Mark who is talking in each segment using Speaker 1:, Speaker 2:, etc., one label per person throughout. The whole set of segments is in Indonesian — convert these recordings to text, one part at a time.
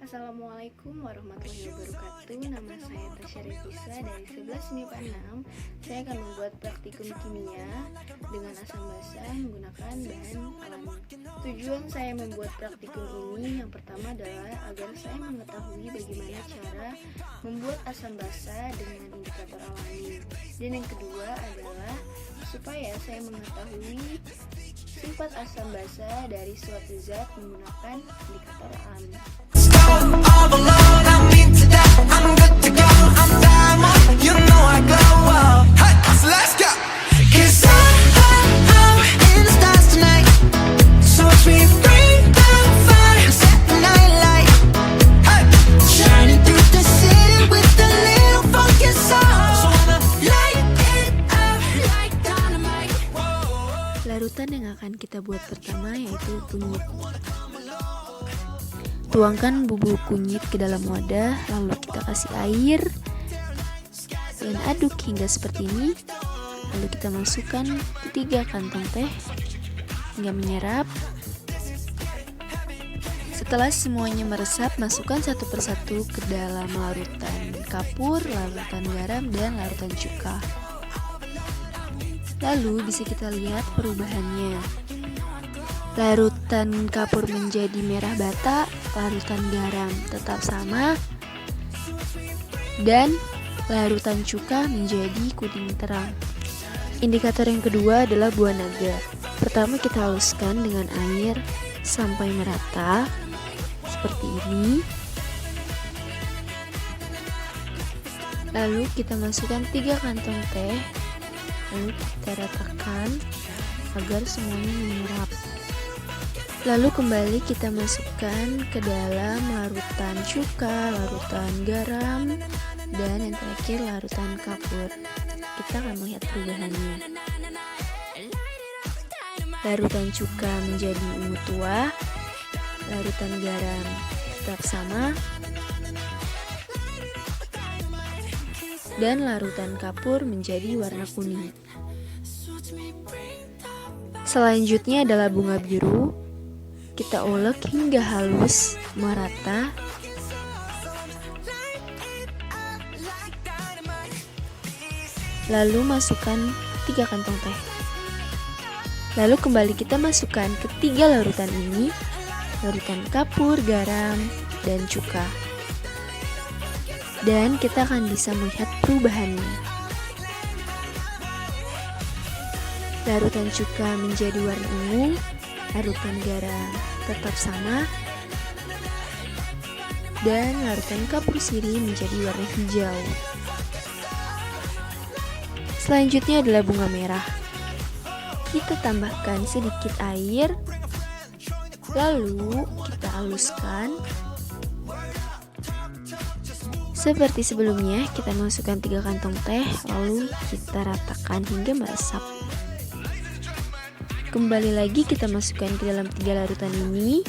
Speaker 1: Assalamualaikum warahmatullahi wabarakatuh. Nama saya Tasya Revisa dari 11 MIPA 6. Saya akan membuat praktikum kimia dengan asam basa menggunakan bahan alami. Tujuan saya membuat praktikum ini yang pertama adalah agar saya mengetahui bagaimana cara membuat asam basa dengan indikator alami. Dan yang kedua adalah supaya saya mengetahui sifat asam basa dari suatu zat menggunakan indikator alami.
Speaker 2: All alone, I'm into that. I'm good to go. I'm diamond. You know I glow up. Hey, so let's go. 'Cause I'm in the stars tonight. So watch me bring the fire, set the night light. Hey, shining through the city with a little funky soul. So wanna light it up like dynamite.
Speaker 1: Larutan yang akan kita buat pertama yaitu kunyit. Tuangkan bubuk kunyit ke dalam wadah, lalu kita kasih air dan aduk hingga seperti ini. Lalu kita masukkan 3 kantong teh hingga menyerap. Setelah semuanya meresap, masukkan satu persatu ke dalam larutan kapur, larutan garam, dan larutan cuka. Lalu bisa kita lihat perubahannya. Larutan kapur menjadi merah bata, larutan garam tetap sama, dan larutan cuka menjadi kuning terang. Indikator yang kedua adalah buah naga. Pertama kita haluskan dengan air sampai merata, seperti ini. Lalu kita masukkan 3 kantong teh, lalu kita ratakan agar semuanya menyerap. Lalu kembali kita masukkan ke dalam larutan cuka, larutan garam, dan yang terakhir larutan kapur. Kita akan melihat perubahannya. Larutan cuka menjadi ungu tua, larutan garam tetap sama, dan larutan kapur menjadi warna kuning. Selanjutnya adalah bunga biru. Kita ulek hingga halus merata. Lalu masukkan 3 kantong teh. Lalu kembali kita masukkan ke 3 larutan ini, larutan kapur, garam, dan cuka. Dan kita akan bisa melihat perubahannya. Larutan cuka menjadi warna ungu, larutan garam tetap sama, dan larutan kapur sirih menjadi warna hijau. Selanjutnya adalah bunga merah. Kita tambahkan sedikit air, lalu kita haluskan. Seperti sebelumnya, kita masukkan 3 kantong teh, lalu kita ratakan hingga meresap. Kembali lagi kita masukkan ke dalam 3 larutan ini.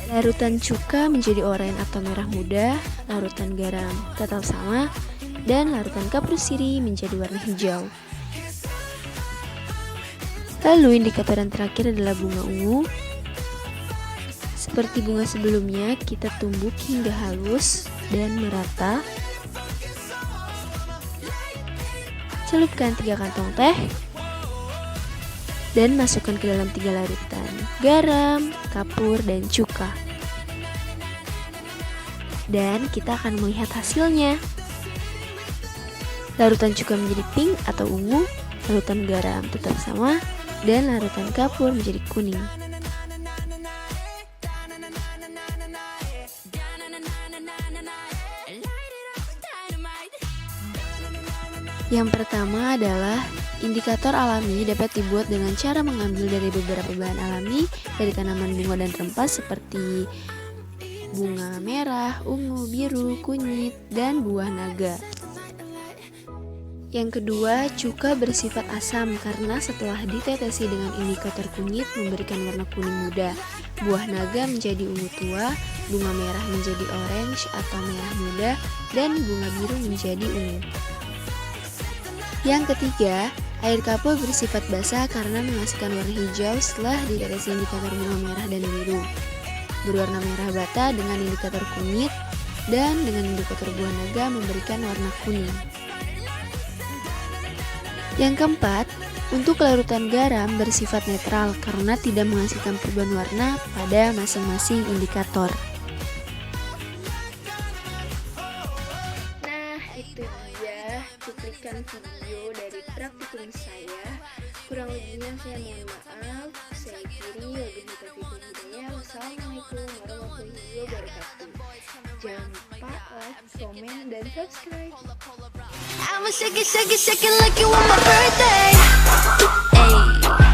Speaker 1: Larutan cuka menjadi oranye atau merah muda, larutan garam tetap sama, dan larutan kapur sirih menjadi warna hijau. Lalu indikator yang terakhir adalah bunga ungu. Seperti bunga sebelumnya, kita tumbuk hingga halus dan merata. Celupkan 3 kantong teh dan masukkan ke dalam 3 larutan garam, kapur, dan cuka. Dan kita akan melihat hasilnya. Larutan cuka menjadi pink atau ungu, larutan garam tetap sama, dan larutan kapur menjadi kuning. Yang pertama adalah indikator alami dapat dibuat dengan cara mengambil dari beberapa bahan alami dari tanaman bunga dan rempah seperti bunga merah, ungu, biru, kunyit, dan buah naga. Yang kedua, cuka bersifat asam karena setelah ditetesi dengan indikator kunyit memberikan warna kuning muda. Buah naga menjadi ungu tua, bunga merah menjadi orange atau merah muda, dan bunga biru menjadi ungu. Yang ketiga, Air kapur bersifat basah karena menghasilkan warna hijau setelah ditetesi indikator bunga merah dan biru. Berwarna merah bata dengan indikator kunyit dan dengan indikator buah naga memberikan warna kuning. Yang keempat, untuk larutan garam bersifat netral karena tidak menghasilkan perubahan warna pada masing-masing indikator. Nah, itu dia cuplikan video dari praktikum saya. Kurang lebihnya saya mohon maaf. Saya akhiri, wabillahi taufiq wal hidayah. Wassalamualaikum warahmatullahi wabarakatuh. Jangan lupa like, komen, dan subscribe.
Speaker 2: I'ma shake it, shake it, shake it like you want my birthday. Ayy.